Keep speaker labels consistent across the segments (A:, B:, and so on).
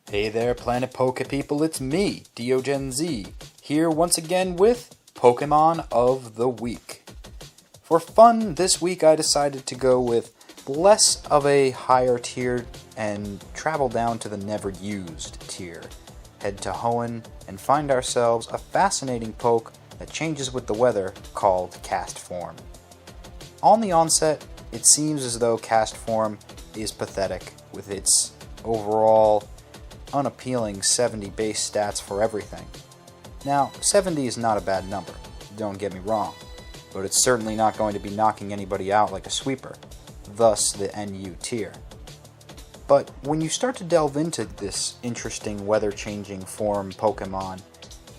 A: Hey there, Planet Poke people, it's me, DeoGenZ, here once again with Pokemon of the Week. For fun, this week I decided to go with less of a higher tier and travel down to the never used tier. Head to Hoenn and find ourselves a fascinating poke that changes with the weather called Castform. On the onset, it seems as though Castform is pathetic with its overall unappealing 70 base stats for everything. Now, 70 is not a bad number, don't get me wrong, but it's certainly not going to be knocking anybody out like a sweeper, thus the NU tier. But when you start to delve into this interesting weather-changing form Pokemon,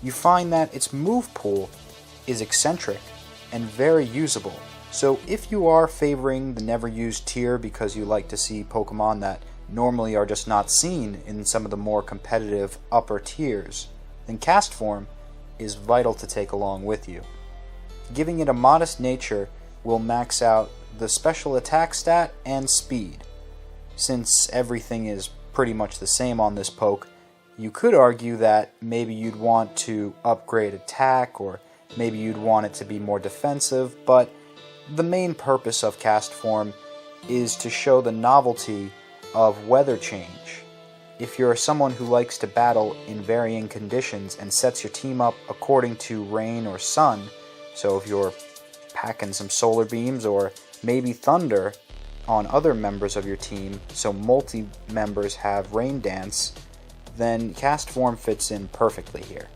A: you find that its move pool is eccentric and very usable. So if you are favoring the never used tier because you like to see Pokemon that normally are just not seen in some of the more competitive upper tiers, then Castform is vital to take along with you. Giving it a modest nature will max out the special attack stat and speed. Since everything is pretty much the same on this poke, you could argue that maybe you'd want to upgrade attack, or maybe you'd want it to be more defensive, but the main purpose of Castform is to show the novelty of weather change. If you're someone who likes to battle in varying conditions and sets your team up according to rain or sun, so if you're packing some solar beams or maybe thunder on other members of your team, so multi-members have rain dance, then Castform fits in perfectly here.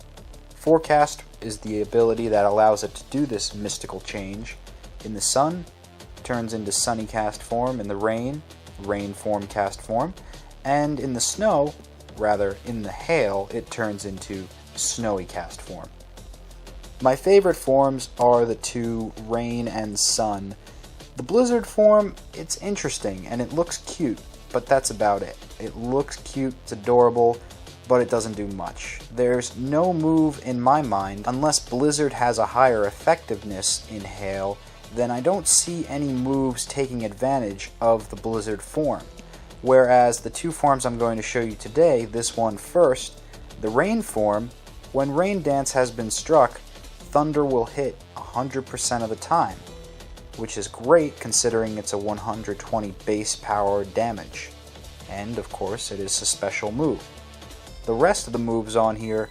A: Forecast is the ability that allows it to do this mystical change. In the sun, turns into sunny Castform. In the rain form Castform, and in the snow, rather in the hail, it turns into snowy Castform. My favorite forms are the two rain and sun. The blizzard form, it's interesting and it looks cute, but that's about it. It looks cute, it's adorable, but it doesn't do much. There's no move in my mind, unless blizzard has a higher effectiveness in hail, then I don't see any moves taking advantage of the blizzard form. Whereas the two forms I'm going to show you today, this one first, the rain form, when rain dance has been struck, thunder will hit 100% of the time, which is great considering it's a 120 base power damage. And of course it is a special move. The rest of the moves on here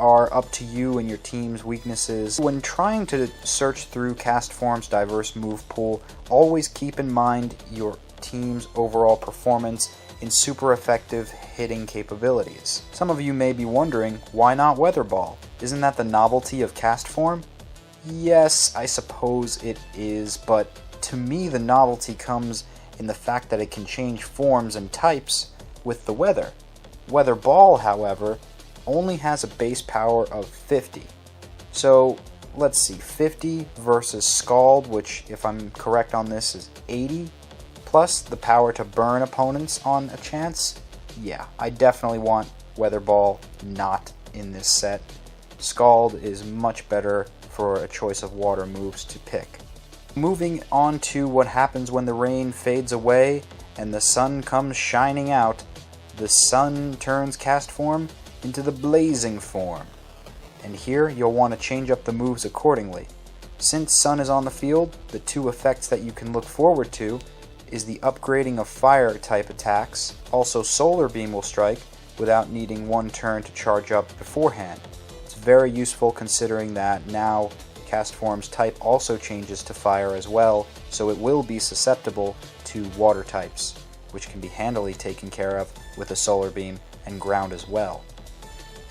A: are up to you and your team's weaknesses. When trying to search through Castform's diverse move pool, always keep in mind your team's overall performance in super effective hitting capabilities. Some of you may be wondering, why not Weather Ball? Isn't that the novelty of Castform? Yes, I suppose it is, but to me the novelty comes in the fact that it can change forms and types with the weather. Weather Ball, however, only has a base power of 50. So let's see, 50 versus Scald, which if I'm correct on this is 80, plus the power to burn opponents on a chance. Yeah, I definitely want Weather Ball not in this set. Scald is much better for a choice of water moves to pick. Moving on to what happens when the rain fades away and the sun comes shining out, the sun turns Castform into the blazing form, and here you'll want to change up the moves accordingly. Since sun is on the field, the two effects that you can look forward to is the upgrading of fire type attacks. Also solar beam will strike without needing one turn to charge up beforehand. It's very useful considering that now Castform's type also changes to fire as well, so it will be susceptible to water types, which can be handily taken care of with a solar beam and ground as well.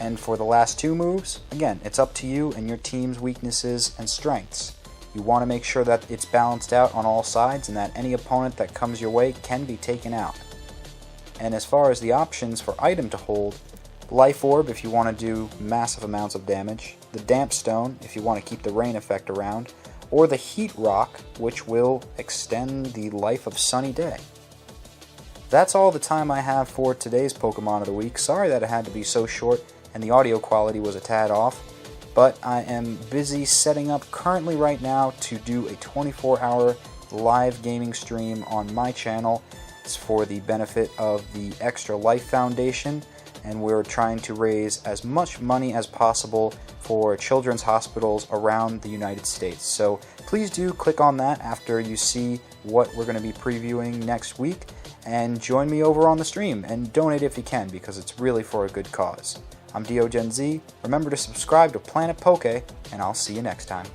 A: And for the last two moves, again, it's up to you and your team's weaknesses and strengths. You want to make sure that it's balanced out on all sides and that any opponent that comes your way can be taken out. And as far as the options for item to hold, Life Orb if you want to do massive amounts of damage, the Damp Stone if you want to keep the rain effect around, or the Heat Rock, which will extend the life of Sunny Day. That's all the time I have for today's Pokemon of the Week. Sorry that it had to be so short and the audio quality was a tad off, but I am busy setting up currently right now to do a 24-hour live gaming stream on my channel. It's for the benefit of the Extra Life Foundation, and we're trying to raise as much money as possible for children's hospitals around the United States. So please do click on that after you see what we're going to be previewing next week, and join me over on the stream and donate if you can, because it's really for a good cause. I'm DeoGenZ. Remember to subscribe to Planet Poke, and I'll see you next time.